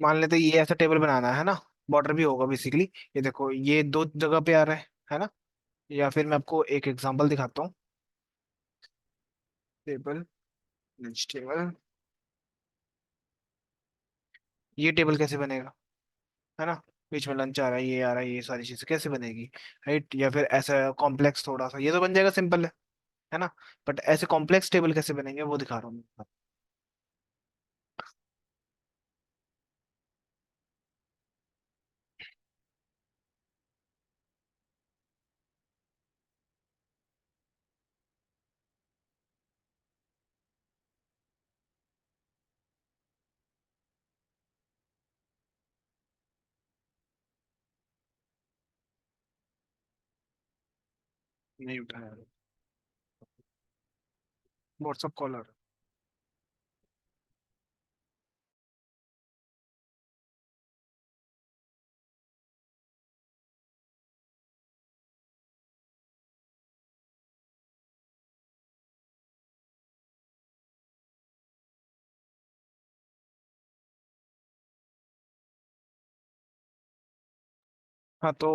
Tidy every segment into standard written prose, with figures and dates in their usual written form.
मान लेते हैं ये ऐसा टेबल बनाना है ना, बॉर्डर भी होगा बेसिकली। ये देखो ये दो जगह पे आ रहा है ना। या फिर मैं आपको एक एग्जांपल दिखाता हूँ। टेबल, टेबल, ये टेबल कैसे बनेगा, है ना। बीच में लंच आ रहा है, ये आ रहा है, ये सारी चीजें कैसे बनेगी, राइट। या फिर ऐसा कॉम्प्लेक्स थोड़ा सा, ये तो बन जाएगा सिंपल है ना। बट ऐसे कॉम्प्लेक्स टेबल कैसे बनेंगे वो दिखा रहा हूँ मैं। नहीं उठाया व्हाट्सअप कॉलर। हाँ तो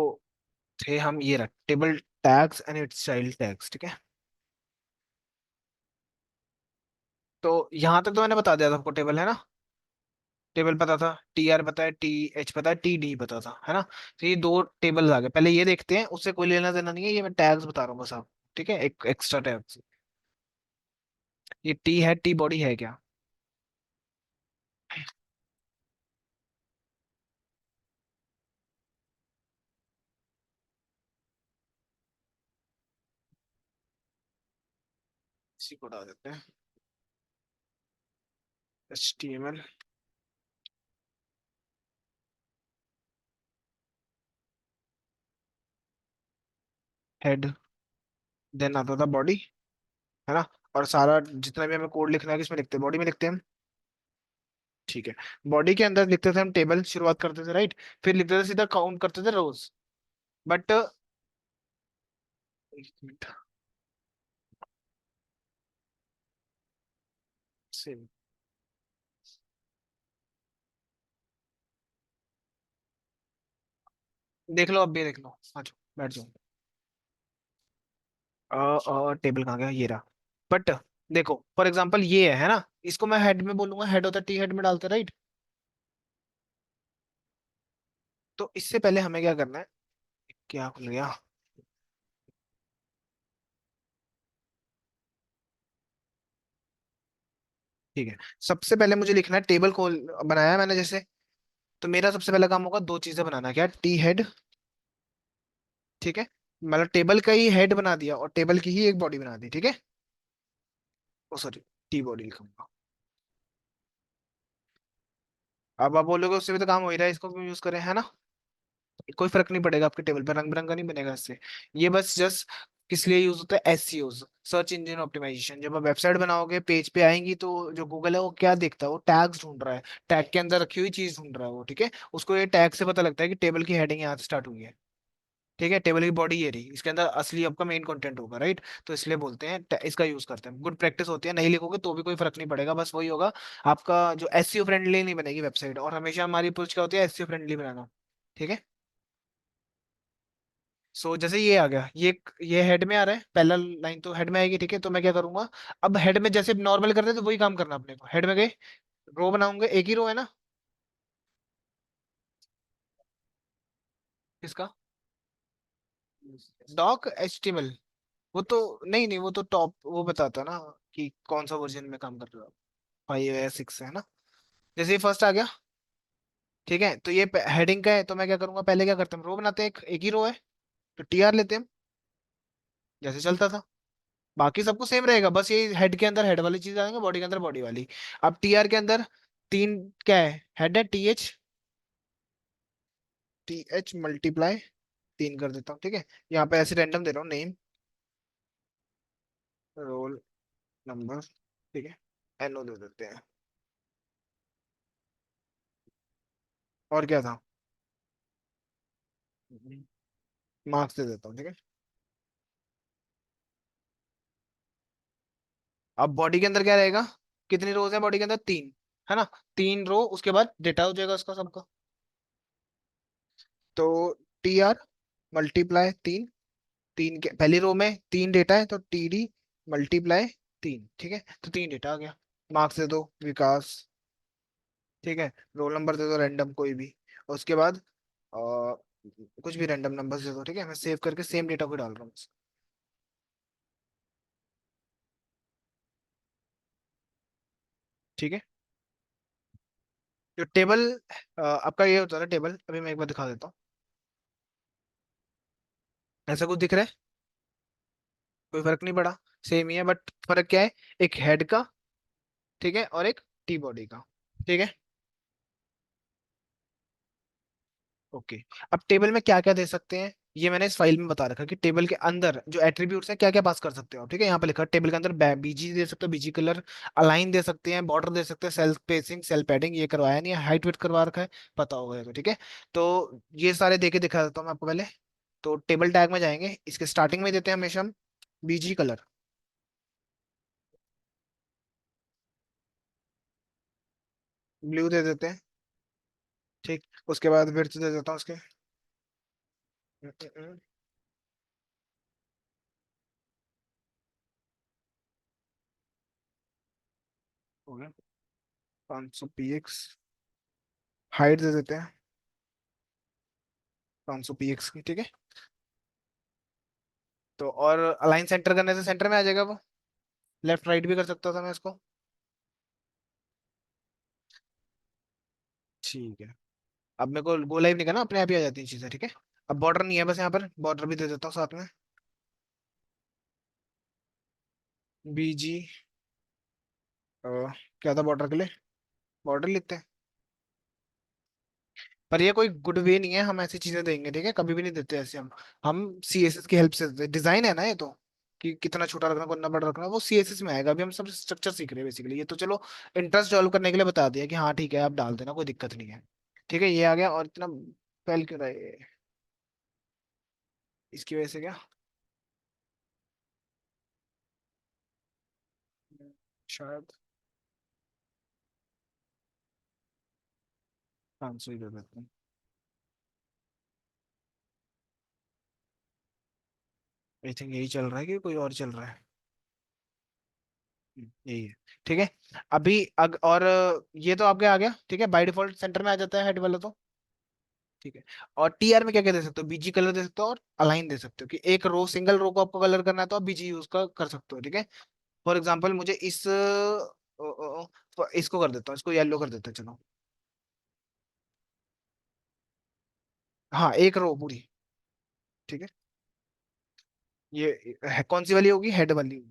थे हम, ये रहा table tags and it's child tags, ठीक है। तो यहाँ तक तो मैंने बता दिया था आपको, टेबल है ना। टेबल पता था, टी आर पता है, टी एच पता है, टी डी पता था, है ना। तो ये दो टेबल आ गए, पहले ये देखते हैं, उससे कोई लेना देना नहीं है, ये मैं टैग्स बता रहा हूँ बस आप। ठीक है, एक एक्स्ट्रा टैग्स। ये टी है, टी बॉडी है क्या। इसी को डाल देते हैं, H T M L head, then आता था बॉडी, है ना। और सारा जितना भी हमें कोड लिखना है किसमें लिखते हैं, बॉडी में लिखते हैं हम। ठीक है, बॉडी के अंदर लिखते थे हम टेबल, शुरुआत करते थे राइट। फिर लिखते थे सीधा काउंट करते थे रोज। बट एक मिनट, सेम, देख लो, अब भी देख लो, आ जाओ बैठ जाओ। टेबल कहाँ गया, ये रहा। बट देखो फॉर एग्जांपल ये है ना, इसको मैं हेड में बोलूंगा, हेड होता है, टी हेड में डालते राइट। तो इससे पहले हमें क्या करना है, क्या खुल गया। ठीक है, सबसे पहले मुझे लिखना है टेबल को बनाया है मैंने जैसे। तो मेरा सबसे पहला काम होगा दो चीजें बनाना, क्या, टी हेड, ठीक है। मतलब टेबल का ही हेड बना दिया और टेबल की ही एक बॉडी बना दी, ठीक है। ओ सॉरी, टी बॉडी लिखूंगा। अब आप बोलोगे उससे भी तो काम हो ही रहा है, इसको क्यों यूज करें, है ना। कोई फर्क नहीं पड़ेगा आपके टेबल पर, रंग बिरंगा नहीं बनेगा इससे। ये बस जस्ट किस लिए यूज होता है, एसईओ, सर्च इंजन ऑप्टिमाइजेशन। जब आप वेबसाइट बनाओगे, पेज पे आएंगी, तो जो गूगल है वो क्या देखता है, वो टैग्स ढूंढ रहा है, टैग के अंदर रखी हुई चीज ढूंढ रहा है वो, ठीक है। उसको ये टैग से पता लगता है कि टेबल की हेडिंग यहाँ से स्टार्ट हुई है, ठीक है। टेबल की बॉडी ये रही, इसके अंदर असली आपका मेन कंटेंट होगा, राइट। तो इसलिए बोलते हैं इसका यूज करते हैं, गुड प्रैक्टिस होती है। नहीं लिखोगे तो भी कोई फर्क नहीं पड़ेगा, बस वही होगा, आपका जो एसईओ फ्रेंडली नहीं बनेगी वेबसाइट। और हमेशा हमारी अप्रोच क्या होती है, एसईओ फ्रेंडली बनाना, ठीक है। सो जैसे ये आ गया, ये हेड में आ रहा है, पहला लाइन तो हेड में आएगी, ठीक है। तो मैं क्या करूंगा, अब हेड में जैसे नॉर्मल करते थे वही काम करना अपने को, हेड में गए, रो बनाऊंगे, एक ही रो है ना। किसका, डॉक एचटीएमएल। वो तो नहीं नहीं, वो तो टॉप वो बताता ना कि कौन सा वर्जन में काम कर रहे हो, 5 या 6 है ना। जैसे ये फर्स्ट आ गया, ठीक है। तो ये हेडिंग का है, तो मैं क्या करूंगा, पहले क्या करते हैं, रो बनाते हैं, एक ही रो है, तो टीआर लेते हैं, जैसे चलता था। बाकी सब कुछ सेम रहेगा, बस ये हेड के अंदर हेड वाली चीज आएंगे, बॉडी के अंदर बॉडी वाली। अब टीआर के अंदर तीन क्या है, हेड है, टी एच मल्टीप्लाई 3 कर देता हूँ, ठीक है। यहाँ पे ऐसे रैंडम दे रहा हूँ, नेम, रोल नंबर, ठीक है, एनओ दे देते हैं। और क्या था, मार्क्स दे देता हूँ, ठीक है। अब बॉडी के अंदर क्या रहेगा, कितनी रोज है बॉडी के अंदर, 3। है ना। 3 रो, उसके बाद डेटा हो जाएगा उसका सबका। तो TR मल्टीप्लाई 3, तीन के पहली रो में 3 डेटा है तो TD मल्टीप्लाई 3, ठीक है। तो 3 डेटा आ गया। मार्क्स दे दो विकास, ठीक है। रोल नंबर दे दो रैंडम कोई भी, और उसके बाद कुछ भी रैंडम नंबर दे दो, ठीक है। मैं सेव करके सेम डेटा को डाल रहा हूँ। ठीक है। जो टेबल आपका ये होता है टेबल, अभी मैं एक बार दिखा देता हूँ। ऐसा कुछ दिख रहा है? कोई फर्क नहीं पड़ा, सेम ही है, बट फर्क क्या है, एक हेड का, ठीक है, और एक टी बॉडी का, ठीक है। ओके। अब टेबल में क्या क्या दे सकते हैं, ये मैंने इस फाइल में बता रखा है कि टेबल के अंदर जो एट्रीब्यूट्स हैं क्या क्या पास कर सकते हो, ठीक है। यहाँ पे लिखा है टेबल के अंदर बीजी दे सकते हो, बीजी कलर, अलाइन दे सकते हैं, बॉर्डर दे सकते हैं, सेल स्पेसिंग, सेल पैडिंग, ये करवाया नहीं है, हाइट वेट करवा रखा है, पता होगा ये तो, ठीक है। तो ये सारे दे के दिखा देता हूँ मैं आपको पहले। तो टेबल टैग में जाएंगे, इसके स्टार्टिंग में देते हैं हमेशा हम बीजी कलर, ब्लू दे देते हैं, ठीक। उसके बाद विड्थ दे देता हूँ उसके, हम्म, हम्म, हम्म, हो गया 500 px। हाइट दे देते हैं 500 px की, ठीक है। तो और अलाइन सेंटर करने से सेंटर में आ जाएगा वो, लेफ्ट राइट भी कर सकता था मैं इसको। ठीक है। अब मेरे को गो लाइव नहीं करना, अपने आप ही आ जाती हैं चीजें, ठीक है। अब बॉर्डर नहीं है, बस यहाँ पर बॉर्डर भी दे देता हूँ साथ में, BG। क्या था बॉर्डर के लिए, बॉर्डर लिखते हैं। पर ये कोई गुड वे नहीं है, हम ऐसी चीजें देंगे, ठीक है, कभी भी नहीं देते ऐसे हम CSS की हेल्प से देते हैं। डिजाइन है ना ये तो, कि कितना छोटा रखना कितना बड़ा रखना, वो CSS में आएगा। अभी हम सब स्ट्रक्चर सीख रहे हैं बेसिकली, ये तो चलो इंटरेस्ट डेवलप करने के लिए बता दिया कि हाँ ठीक है आप डाल देना, कोई दिक्कत नहीं है। ठीक है, ये आ गया। और इतना फैल क्यों रहा है इसकी वजह से क्या, शायद 500 ही दे देते हैं। आई थिंक यही चल रहा है कि कोई और चल रहा है। यही है, ठीक है। अभी और ये तो आपके आ गया, ठीक है, बाय डिफॉल्ट सेंटर में आ जाता है हेड वाला तो, ठीक है। और TR में क्या क्या दे सकते हो, BG कलर दे सकते हो और अलाइन दे सकते हो, कि एक रो, सिंगल रो को आपको कलर करना है तो आप BG यूज कर सकते हो, ठीक है। फॉर एग्जाम्पल मुझे इसको कर देता हूँ, इसको येलो कर देता हूँ, चलो। हाँ, एक रो पूरी, ठीक है। ये कौन सी वाली होगी, हेड वाली।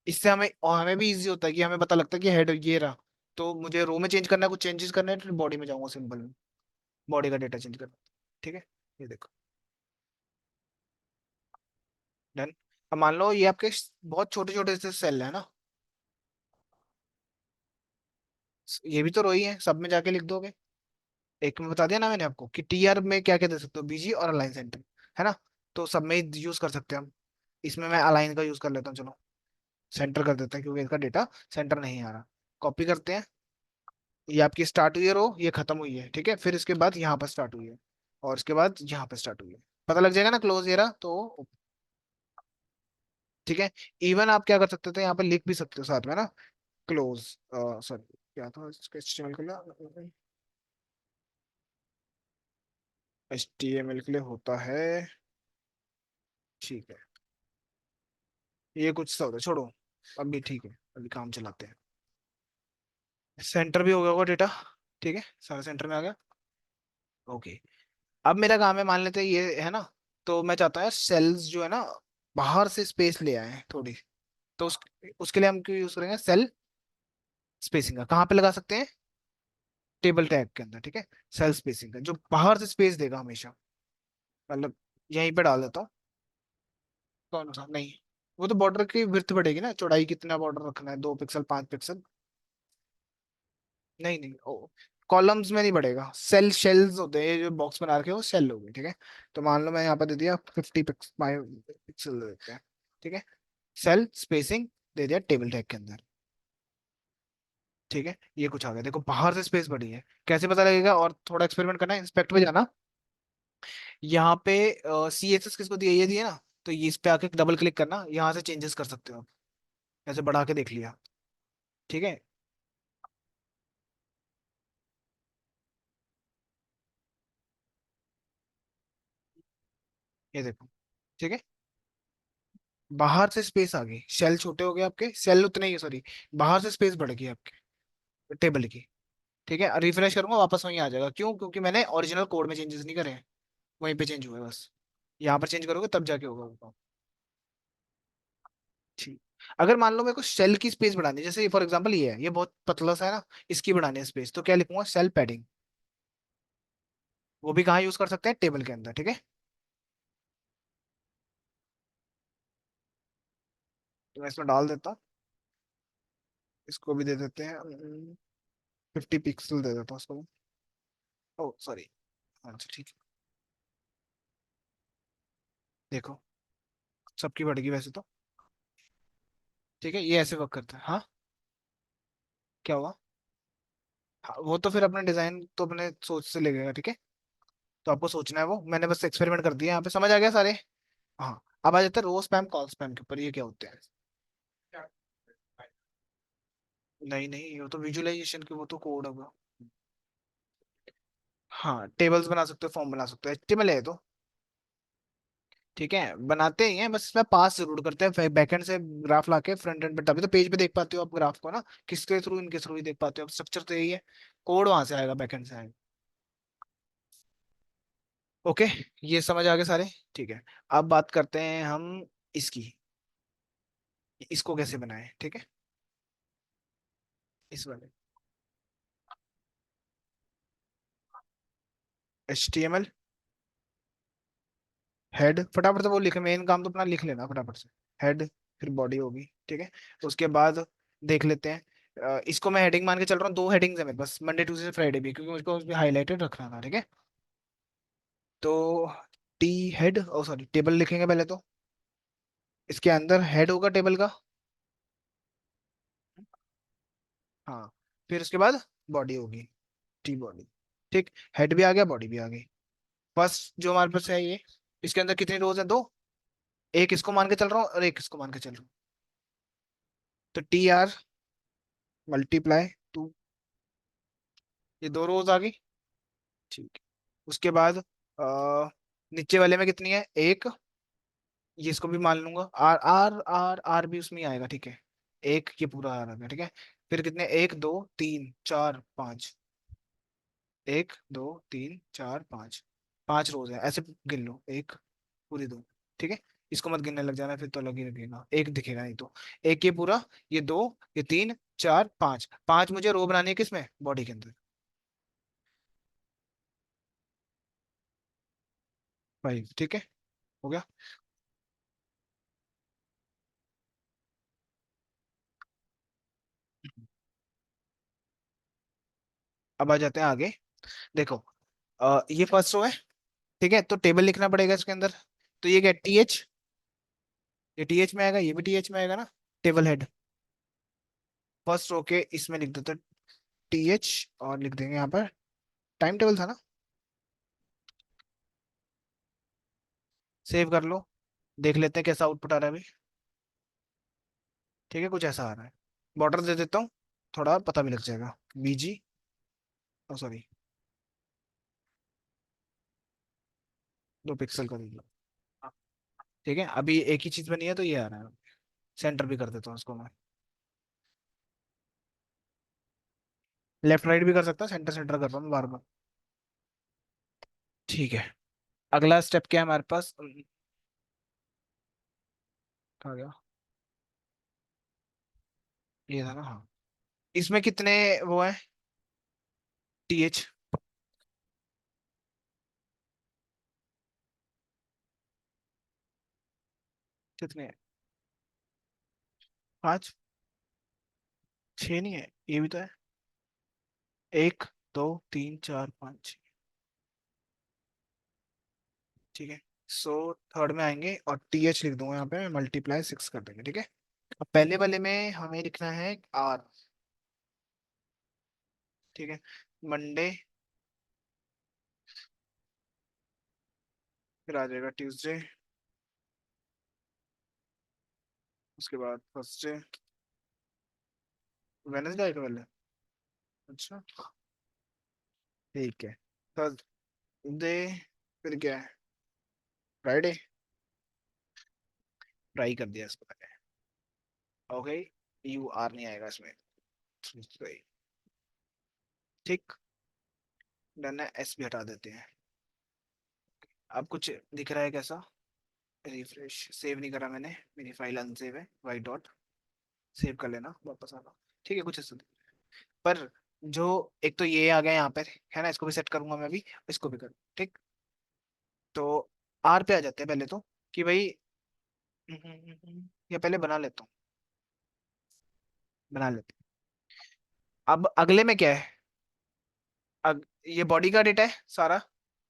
इससे हमें, और हमें भी इजी होता है कि हमें पता लगता है कि हेड ये रहा, तो मुझे रो में चेंज करना है, कुछ चेंजेस करना है तो बॉडी में जाऊंगा सिंपल में, बॉडी का डेटा चेंज करना, ठीक है। ये देखो, डन। अब मान लो ये आपके बहुत छोटे छोटे से सेल है ना, ये भी तो रो ही है, सब में जाके लिख दोगे। एक में बता दिया ना मैंने आपको कि TR में क्या क्या दे सकते हो, BG और अलाइन सेंटर, है ना। तो सब में यूज कर सकते हैं हम। इसमें मैं अलाइन का यूज कर लेता हूँ, चलो। सेंटर कर देते हैं क्योंकि इसका डेटा सेंटर नहीं आ रहा। कॉपी करते हैं, ये आपकी स्टार्ट हुई है रो, ये खत्म हुई है, ठीक है। फिर इसके बाद यहाँ पर स्टार्ट हुई है, और इसके बाद यहाँ पर स्टार्ट हुई है, पता लग जाएगा ना क्लोज ये रहा तो, ठीक है। इवन आप क्या कर सकते थे, यहाँ पे लिख भी सकते हो साथ में ना, क्लोज, सॉरी क्या था इसका HTML के लिए, HTML के लिए होता है, ठीक है। ये कुछ सा होता है, छोड़ो, अभी ठीक है, अभी काम चलाते हैं। सेंटर भी हो गया होगा डेटा, ठीक है, सारा सेंटर में आ गया। ओके। अब मेरा काम है, मान लेते हैं ये है ना, तो मैं चाहता हूँ सेल्स जो है ना बाहर से स्पेस ले आए थोड़ी, तो उसके लिए हम क्यों यूज करेंगे, सेल स्पेसिंग का। कहाँ पे लगा सकते हैं, टेबल टैग के अंदर, ठीक है। सेल स्पेसिंग का जो बाहर से स्पेस देगा हमेशा, मतलब यहीं पे डाल देता हूँ। कौन सा, नहीं, वो तो बॉर्डर की विड्थ बढ़ेगी ना, चौड़ाई कितना बॉर्डर रखना है, 2 पिक्सल 5 पिक्सल, नहीं नहीं, कॉलम्स में नहीं बढ़ेगा, सेल शेल्स होते हैं, ये जो बॉक्स बना रखे हैं वो सेल हो गए, ठीक है। तो मान लो मैं यहाँ पर दे दिया 50 पिक्सल दे देते हैं, ठीक है। सेल स्पेसिंग दे दिया टेबल टैग के अंदर। ठीक है, ये कुछ आ गया, देखो बाहर से स्पेस बड़ी है, कैसे पता लगेगा? और थोड़ा एक्सपेरिमेंट करना है, इंस्पेक्ट पे जाना, यहाँ पे सी एस एस किसको दिया, ये दिया ना, तो ये इस पे आके डबल क्लिक करना, यहाँ से चेंजेस कर सकते हो आप, ऐसे बढ़ा के देख लिया। ठीक है, ये देखो। ठीक है, बाहर से स्पेस आ गई, सेल छोटे हो गए आपके, सेल उतने ही, सॉरी, बाहर से स्पेस बढ़ गई आपके टेबल की। ठीक है, रिफ्रेश करूंगा वापस वहीं आ जाएगा, क्यों? क्योंकि मैंने ओरिजिनल कोड में चेंजेस नहीं करे हैं, वहीं पे चेंज हुए बस, यहाँ पर चेंज करोगे तब जाके होगा वो। ठीक, अगर मान लो मेरे को सेल की स्पेस बढ़ानी है, जैसे फॉर एग्जांपल ये है, ये बहुत पतला सा है ना, इसकी बढ़ानी है स्पेस, तो क्या लिखूंगा? Cell padding. वो भी कहाँ यूज कर सकते हैं? टेबल के अंदर। ठीक है, तो मैं इसमें डाल देता हूँ, इसको भी दे देते हैं, 50 पिक्सल दे देता हूँ उसको। ओ सॉरी, अच्छा ठीक है, देखो सबकी बढ़ गई वैसे तो। ठीक है, ये ऐसे वर्क करता है, हाँ। क्या हुआ? हाँ, वो तो फिर अपने डिजाइन तो अपने सोच से लगेगा, ठीक है। तो आपको सोचना है, वो मैंने बस एक्सपेरिमेंट कर दिया यहाँ पे, समझ आ गया सारे। हाँ, अब आ जाते हैं रो स्पैम कॉल स्पैम के ऊपर, ये क्या होते हैं? नहीं नहीं, वो तो विजुअलाइजेशन के, वो तो कोड होगा। हाँ, टेबल्स बना सकते हो, फॉर्म बना सकते हो, एचटीएमएल है ये तो। ठीक है, बनाते ही हैं, बस इसमें पास जरूर करते हैं बैकएंड से ग्राफ लाके फ्रंट एंड पे, तभी तो पेज पे देख पाते हो आप ग्राफ को ना, किसके थ्रू, इनके थ्रू ही देख पाते हो, स्ट्रक्चर तो यही है, कोड वहां से आएगा, बैकएंड से आएगा। ओके, ये समझ आ गए सारे। ठीक है, अब बात करते हैं हम इसकी, इसको कैसे बनाएं, ठीक है, इस वाले HTML हेड, फटाफट से वो लिख, मेन काम तो अपना लिख लेना फटाफट से। हेड, फिर बॉडी होगी, ठीक है। उसके बाद देख लेते हैं, इसको मैं हेडिंग मान के चल रहा हूँ, दो हेडिंग्स है मेरे पास, मंडे ट्यूसडे फ्राइडे भी, क्योंकि मुझको उसमें हाईलाइटेड रखना था, ठीक है। तो टी हेड, ओ सॉरी, टेबल लिखेंगे पहले तो, इसके अंदर हेड होगा टेबल का। हाँ, फिर उसके बाद बॉडी होगी, टी बॉडी। ठीक, हेड भी आ गया, बॉडी भी आ गई। फर्स्ट जो हमारे पास है ये, इसके अंदर कितनी रोज है? दो, एक इसको मान के चल रहा हूँ और एक इसको मान के चल रहा हूँ, तो TR मल्टीप्लाई 2, ये दो रोज आ गई। ठीक है, उसके बाद नीचे वाले में कितनी है? एक, ये इसको भी मान लूंगा, आर आर आर आर भी उसमें ही आएगा, ठीक है। एक, ये पूरा आ रहा है, ठीक है। फिर कितने? एक, दो, तीन, चार, पाँच, एक, दो, तीन, चार, पाँच, पांच रोज है, ऐसे गिन लो, एक, पूरी दो, ठीक है। इसको मत गिनने लग जाना, फिर तो अलग ही लगेगा, एक दिखेगा नहीं तो। एक ये पूरा, ये दो, ये तीन, चार, पांच, पांच मुझे रो बनानी है किसमें? बॉडी के अंदर। 5, ठीक है, हो गया। अब आ जाते हैं आगे, देखो, ये फर्स्ट रो है, ठीक है, तो टेबल लिखना पड़ेगा इसके अंदर, तो ये क्या? TH, ये TH में आएगा, ये भी TH में आएगा ना, टेबल हेड। फर्स्ट रो के इसमें लिख देते TH, और लिख देंगे यहाँ पर टाइम टेबल था ना, सेव कर लो, देख लेते हैं कैसा आउटपुट आ रहा है अभी। ठीक है, कुछ ऐसा आ रहा है, बॉर्डर दे देता हूँ, थोड़ा पता भी लग जाएगा, BG, ओ सॉरी, 2 पिक्सल का दीजिए। ठीक है, अभी एक ही चीज बनी है तो ये आ रहा है, सेंटर भी कर देता हूँ इसको मैं, लेफ्ट राइट भी कर सकता हूँ, सेंटर सेंटर कर रहा हूँ बार बार। ठीक है, अगला स्टेप क्या है हमारे पास? कहाँ गया? ये था ना, हाँ। इसमें कितने वो है? TH कितने हैं? 5, 6 नहीं है, ये भी तो है, एक, दो, तीन, चार, पाँच, छः, ठीक है। सो थर्ड में आएंगे और TH लिख दूंगा यहाँ पे, मल्टीप्लाई 6 कर देंगे, ठीक है। अब पहले वाले में हमें लिखना है R, ठीक है। मंडे, फिर आ जाएगा ट्यूसडे, उसके बाद थर्सडे, वेनसडे आएगा पहले। अच्छा, ठीक है। थर्सडे, फिर क्या है, फ्राइडे, ट्राई कर दिया इसको मैंने। ओके, यू आर नहीं आएगा इसमें, सही। ठीक, डन है, एस भी हटा देते हैं। अब कुछ दिख रहा है कैसा? रिफ्रेश, सेव नहीं करा मैंने, मेरी फाइल अनसेव है, वाई डॉट, सेव कर लेना वापस आना। ठीक है, कुछ ऐसा पर जो, एक तो ये आ गया यहाँ पर, है ना, इसको भी सेट करूंगा मैं भी, इसको भी करूँ, ठीक। तो आर पे आ जाते हैं पहले तो, कि भाई ये पहले बना लेता हूँ, बना लेते हैं। अब अगले में क्या है, ये बॉडी का डेटा है सारा।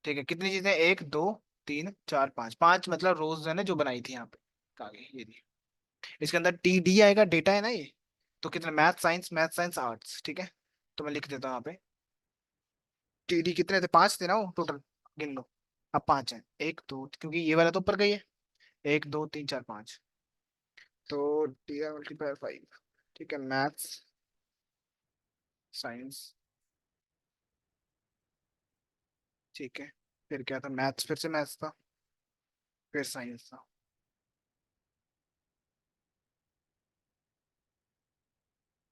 ठीक है, कितनी चीजें, एक दो तीन चार पांच, पांच मतलब रोज है ना जो बनाई थी यहाँ पे आगे, ये नहीं। इसके अंदर टी डी आएगा, डेटा है ना ये। तो कितना, मैथ साइंस आर्ट्स, ठीक है। तो मैं लिख देता हूँ यहाँ पे, टी डी कितने थे, पांच थे ना वो टोटल, गिन लो। अब पांच है, एक दो, क्योंकि ये वाला तो ऊपर गई है, एक दो तीन चार पांच, तो टी आर मल्टीप्लाई फाइव। ठीक है, मैथ्स, साइंस, ठीक है। फिर क्या था, मैथ्स, फिर से मैथ्स था, फिर साइंस था,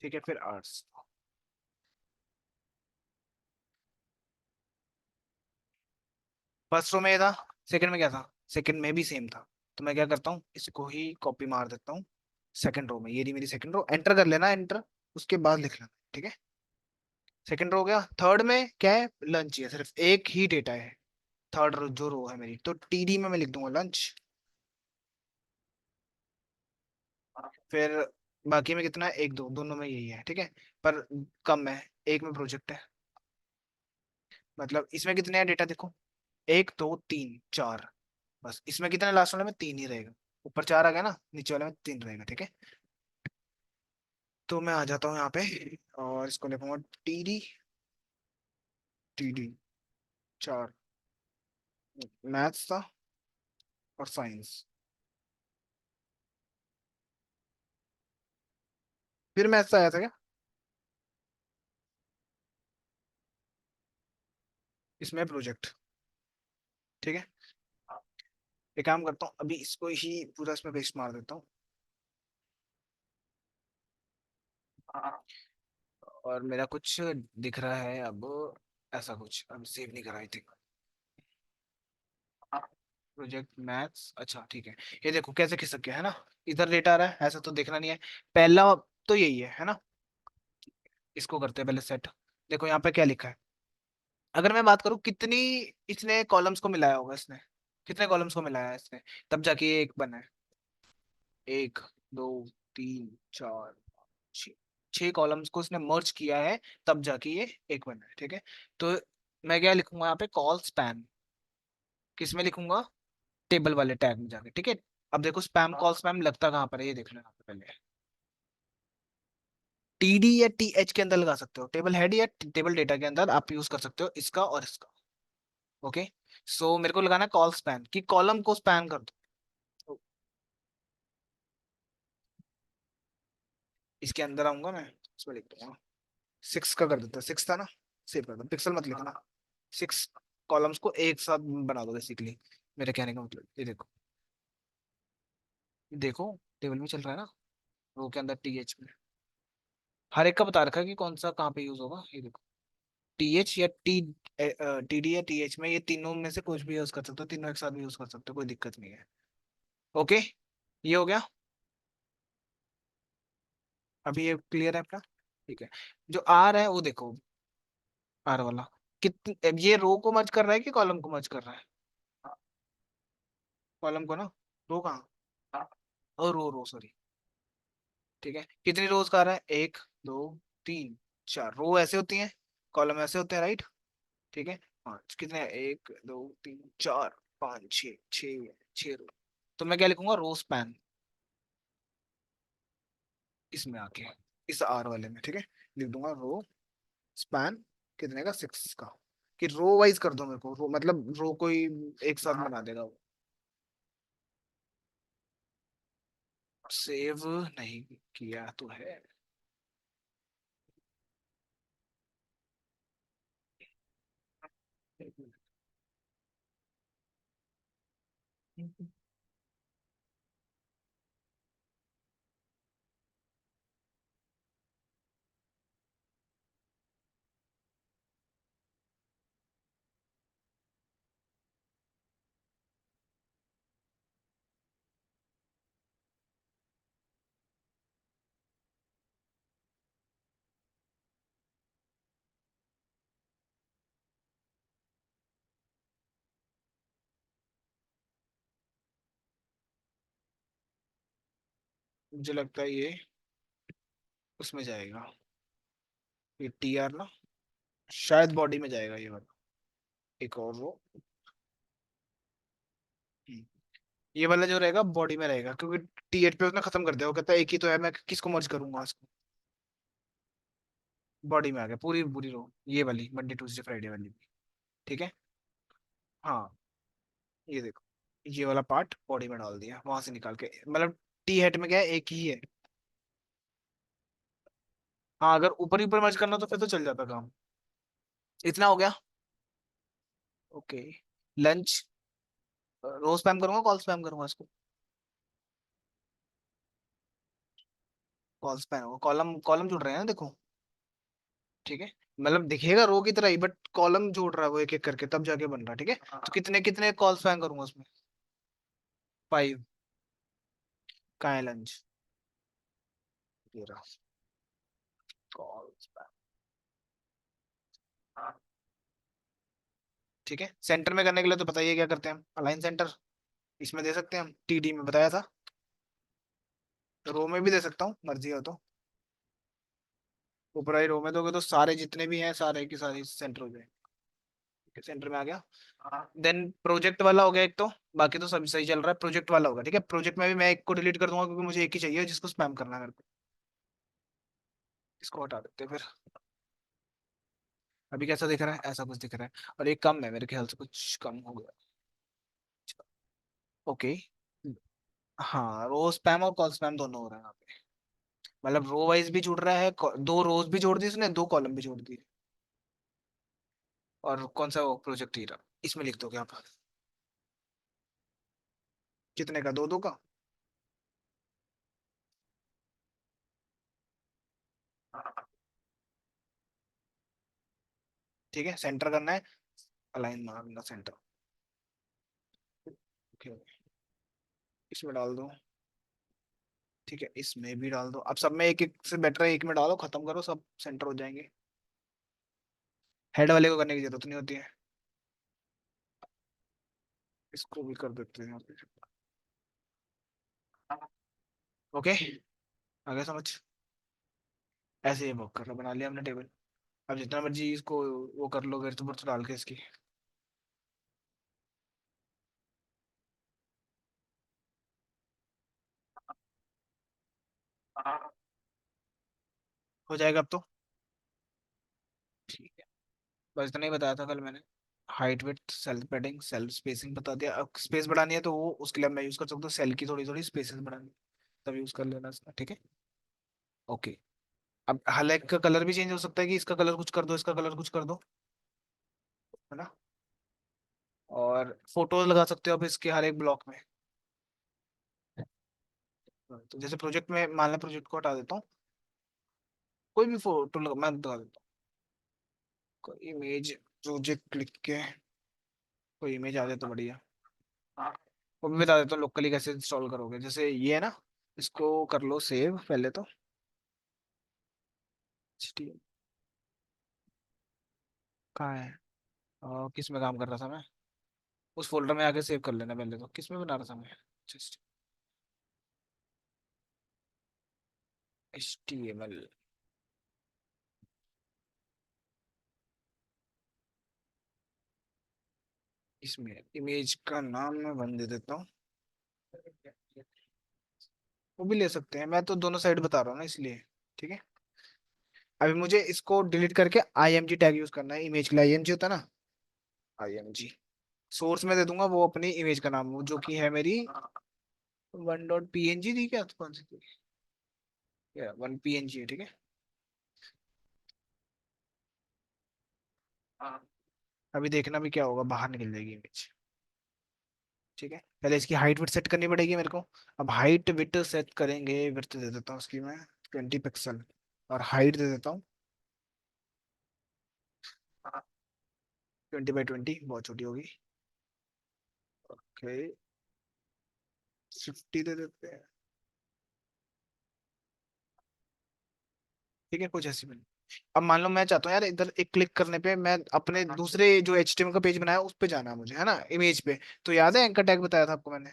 ठीक है, फिर आर्ट्स। फर्स्ट रो में ये था, सेकंड में क्या था, सेकंड में भी सेम था। तो मैं क्या करता हूँ, इसको ही कॉपी मार देता हूँ सेकंड रो में, ये रही मेरी सेकंड रो, एंटर कर लेना, एंटर, उसके बाद लिख लेना, ठीक है। सेकंड रो हो गया, थर्ड में क्या है, लंच है, सिर्फ एक ही डेटा है, थर्ड रो जो रो है मेरी, तो टीडी में मैं लिख दूंगा लंच। फिर बाकी में कितना है, एक दो, दोनों में यही है, ठीक है। पर कम है, एक में प्रोजेक्ट है, मतलब इसमें कितने हैं डेटा देखो, एक दो तीन चार, बस इसमें कितना, लास्ट वाले में तीन ही रहेगा, ऊपर चार आ गया ना, नीचे वाले में तीन रहेगा, ठीक है। तो मैं आ जाता हूँ यहाँ पे, और इसको लिखूंगा टी डी, टी डी चार, मैथ्स था और साइंस, फिर मैथ्स आया था क्या, इसमें प्रोजेक्ट, ठीक है। एक काम करता हूँ, अभी इसको ही पूरा इसमें पेस्ट मार देता हूँ, और मेरा कुछ दिख रहा है अब, ऐसा कुछ, अब सेव नहीं करा आई थिंक, प्रोजेक्ट मैथ्स, अच्छा ठीक है। ये देखो कैसे खिसक गया है ना, इधर डेटा आ रहा है, ऐसा तो देखना नहीं है, पहला तो यही है ना। इसको करते हैं पहले सेट, देखो यहाँ पे क्या लिखा है, अगर मैं बात करूँ कितनी इसने कॉलम्स को मिलाया होगा, इसने कितने कॉलम्स को मिलाया है इसने, तब जाके ये एक बना है, एक दो तीन चार, छः, छह कॉलम्स को इसने मर्ज किया है, तब जाके ये एक बना है, ठीक है। तो मैं क्या लिखूंगा यहाँ पे, कॉल स्पैन, किस में लिखूंगा, टेबल वाले टैग में जाके, ठीक है। अब देखो स्पैम, कॉल स्पैम लगता कहाँ पर है, ये देख लो यहाँ पे पहले, टीडी या टी एच के अंदर लगा सकते हो, टेबल हेड या टेबल डेटा के अंदर आप यूज कर सकते हो इसका और इसका, ओके। सो मेरे को लगाना है कॉल स्पैन, कि कॉलम को स्पैन कर दो, तो इसके अंदर आऊंगा मैं, इसमें लिख दूंगा, सिक्स का कर देता, सिक्स था ना, सेव कर दो, पिक्सल मत लिखना, सिक्स कॉलम्स को एक साथ बना दो बेसिकली, मेरे कहने का मतलब, ये देखो, देखो टेबल में चल रहा है ना, रो के अंदर टी एच में, हर एक का बता रखा है कि कौन सा कहाँ पे यूज होगा, ये देखो, टी एच या टी डी या टी एच में, ये तीनों में से कुछ भी यूज कर सकते हो, तीनों एक साथ भी यूज कर सकते हो, कोई दिक्कत नहीं है। ओके, ये हो गया, अभी ये क्लियर है आपका, ठीक है। जो आर है वो देखो, आर वाला कितने, ये रो को मर्ज कर रहा है कि कॉलम को मर्ज कर रहा है, कॉलम को ना, रो कहाँ, और रो सॉरी, ठीक है। कितनी रोज का आ रहा है, एक दो तीन चार, रो ऐसे होती हैं, कॉलम ऐसे होते हैं, राइट, ठीक है। पांच कितने हैं? एक दो तीन चार पाँच छः, छः, छः रो, तो मैं क्या लिखूंगा, रो स्पैन, इसमें आके, इस आर वाले में, ठीक है, लिख दूंगा रो स्पैन कितने का, 6 का। कि रो वाइज कर दो मेरे को, रो मतलब रो कोई एक साथ बना देगा वो। सेव नहीं किया तो है। मुझे लगता है ये उसमें जाएगा, ये टी आर ना, शायद बॉडी में जाएगा ये वाला। एक और रो। हम्म, ये वाला जो रहेगा बॉडी में रहेगा, क्योंकि टी एट पे उसने खत्म कर दिया, वो कहता है एक ही तो है, मैं किसको मर्ज करूंगा इसको। बॉडी में आ गया, पूरी पूरी रो ये वाली, मंडे ट्यूसडे फ्राइडे वाली। ठीक है। हाँ, ये देखो, ये वाला पार्ट बॉडी में डाल दिया वहां से निकाल के, मतलब टी हेड में क्या है, एक ही है। हाँ, अगर ऊपर ही ऊपर मर्ज करना तो फिर तो चल जाता काम। इतना हो गया। ओके। लंच। रोज स्पैम करूंगा, कॉल स्पैम करूंगा इसको। कॉल स्पैम होगा, कॉलम कॉलम जुड़ रहे हैं ना देखो। ठीक है। मतलब दिखेगा रो की तरह ही, बट कॉलम जोड़ रहा है वो एक एक करके, तब जाके बन रहा है। ठीक है, तो कितने कितने कॉल स्पैम करूंगा उसमें। 5। कहाँ है लंच। ये रहा कॉल स्पैम। ठीक है, सेंटर में करने के लिए तो बताइए क्या करते हैं हम, अलाइन सेंटर। इसमें दे सकते हैं हम, टीडी में बताया था। रो में भी दे सकता हूँ, मर्जी हो तो। ऊपर आई रो में दोगे तो सारे जितने भी हैं सारे की सारी सेंटर हो जाए। सेंटर में आ गया। देन प्रोजेक्ट वाला हो गया एक तो। बाकी तो सब सही चल रहा है, प्रोजेक्ट वाला होगा। ठीक है, प्रोजेक्ट में भी मैं एक को डिलीट कर दूंगा, क्योंकि मुझे एक ही चाहिए जिसको स्पैम करना है मेरे को। इसको हटा देते हैं फिर। अभी कैसा दिख रहा है, ऐसा कुछ दिख रहा है, और एक कम है मेरे ख्याल से, कुछ कम हो गया। ओके। हाँ, रो स्पैम और कॉल स्पैम दोनों हो रहा है यहाँ पे। मतलब रो वाइज भी जुड़ रहा है, दो रोज भी जोड़ दी इसने, दो कॉलम भी जोड़ दी। और कौन सा वो प्रोजेक्ट ही रहा, इसमें लिख दोगे आप। कितने का, दो दो का। ठीक है, सेंटर करना है, अलाइन मारना सेंटर। ओके, इसमें डाल दो। ठीक है, इसमें भी डाल दो। अब सब में एक एक से बेटर है, एक में डालो, खत्म करो, सब सेंटर हो जाएंगे। हेड वाले को करने की जरूरत नहीं होती है। इसको भी कर देते हैं यहाँ पे। ओके, आगे समझ। ऐसे ही वर्क कर लो, बना लिया हमने टेबल। अब जितना मर्जी इसको वो कर लो, गर्त वर्त डाल के इसकी। हो जाएगा अब तो। ठीक है, बस इतना ही बताया था कल मैंने। Height width self padding self spacing बता दिया। अब स्पेस बढ़ानी है तो वो उसके लिए मैं यूज कर सकता हूँ सेल की थोड़ी थोड़ी स्पेसेस बढ़ानी, तब यूज कर लेना इसका। ठीक है। ओके। अब हालांकि का कलर भी चेंज हो सकता है, कि इसका कलर कुछ कर दो, इसका कलर कुछ कर दो, है ना। और फोटोज लगा सकते हो अब इसके हर एक ब्लॉक में। तो जैसे प्रोजेक्ट में मान लें, प्रोजेक्ट को हटा देता हूँ, कोई भी फोटो लगा, मैं लगा देता हूँ कोई इमेज। प्रोजेक्ट क्लिक के कोई इमेज आ जाए तो बढ़िया। वो भी बता देता हूँ लोकली कैसे इंस्टॉल करोगे, जैसे ये है ना। इसको कर लो सेव पहले तो। HTML कहाँ है। किस में काम कर रहा था मैं, उस फोल्डर में आके सेव कर लेना पहले तो, किस में बना रहा था मैं। Just HTML। इसमें इमेज का नाम मैं बन दे देता हूँ। वो भी ले सकते हैं, मैं तो दोनों साइड बता रहा हूँ ना इसलिए। ठीक है। अभी मुझे इसको डिलीट करके आईएमजी टैग यूज करना है, इमेज के लिए आईएमजी होता है ना, आईएमजी। सोर्स में दे दूंगा वो अपनी इमेज का नाम, वो जो कि है मेरी 1.png थी क्या, कौन सी थी, 1 png है, ठीक है। हाँ। अभी देखना भी क्या होगा, बाहर निकल जाएगी इमेज। ठीक है, पहले इसकी हाइट विड्थ सेट करनी पड़ेगी मेरे को। अब हाइट विड्थ सेट करेंगे, विड्थ दे देता हूँ उसकी मैं 20 पिक्सल, और हाइट दे देता हूँ 20 बाई 20, बहुत छोटी होगी। ओके, 50 दे देते हैं। ठीक है, कुछ ऐसी बनी। अब मान लो मैं चाहता हूँ यार, इधर एक क्लिक करने पे मैं अपने दूसरे जो एचटीएमएल का पेज बनाया उस पे जाना है मुझे, है ना, इमेज पे। तो याद है एंकर टैग बताया था आपको मैंने?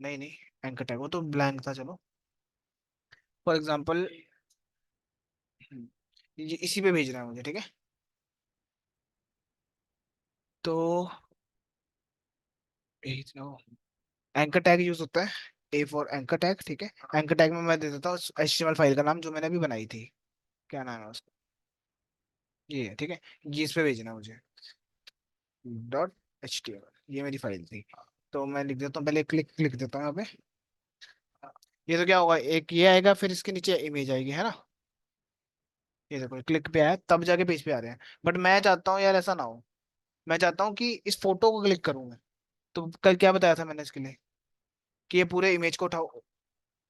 नहीं नहीं, एंकर टैग वो तो ब्लैंक था, चलो। फॉर एग्जाम्पल ये इसी पे भेजना है मुझे, ठीक है। तो एंकर टैग यूज होता है, ए फॉर एंकर टैग, ठीक है। एंकर टैग में मैं दे देता हूँ एचटीएमएल फाइल का नाम जो मैंने अभी बनाई थी, क्या नाम है उसका, ये है, ठीक है। ये इस पे भेजना है मुझे, .html, ये मेरी फाइल थी। तो मैं लिख देता हूँ, पहले क्लिक लिख देता हूँ यहाँ पे। ये तो क्या होगा, एक ये आएगा, फिर इसके नीचे इमेज आएगी, है ना। ये देखो क्लिक पे आया, तब जाके पेज पे आ रहे हैं। बट मैं चाहता हूँ यार ऐसा ना हो, मैं चाहता हूँ कि इस फोटो को क्लिक करूँ मैं। तो कल क्या बताया था मैंने इसके लिए, कि ये पूरे इमेज को उठाओ,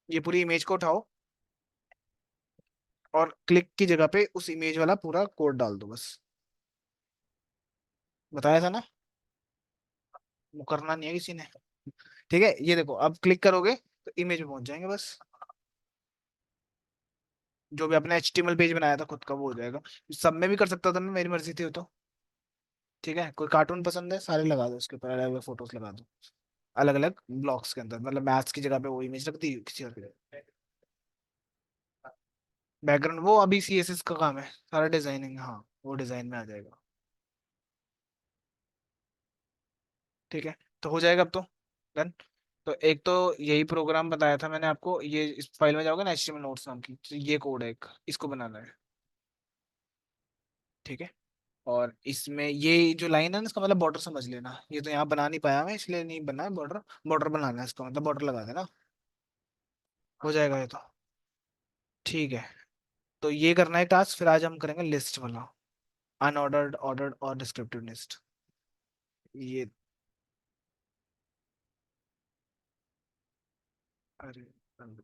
ये पूरी इमेज को उठाओ, और क्लिक की जगह पे उस इमेज वाला पूरा कोड डाल दो बस। बताया था ना, वो करना नहीं है किसी ने। ठीक है, ये देखो अब क्लिक करोगे तो इमेज में पहुंच जाएंगे बस। जो भी अपना एचटीएमएल पेज बनाया था खुद का वो हो जाएगा। सब में भी कर सकता था मैं, मेरी मर्जी थी वो तो। ठीक है, कोई कार्टून पसंद है सारे लगा दो उसके ऊपर, अलग अलग फोटोज लगा दो, अलग अलग ब्लॉक्स के अंदर, मतलब मैथ्स की जगह पे वो इमेज रख दी किसी और की। बैकग्राउंड वो अभी सीएसएस का काम है, सारा डिजाइनिंग, हाँ वो डिजाइन में आ जाएगा। ठीक है, तो हो जाएगा अब तो, डन। तो एक तो यही प्रोग्राम बताया था मैंने आपको, ये इस फाइल में जाओगे ना एचटीएमएल नोट्स नाम की, तो ये कोड है एक, इसको बनाना है। ठीक है, और इसमें ये जो लाइन है ना, इसका मतलब बॉर्डर समझ लेना, ये तो यहाँ बना नहीं पाया मैं इसलिए नहीं बना है बॉर्डर। बॉर्डर बनाना है इसका मतलब, बॉर्डर लगा देना, हो जाएगा ये तो। ठीक है, तो ये करना है टास्क, फिर आज हम करेंगे लिस्ट वाला, अनऑर्डर्ड, ऑर्डर्ड और डिस्क्रिप्टिव लिस्ट। ये, अरे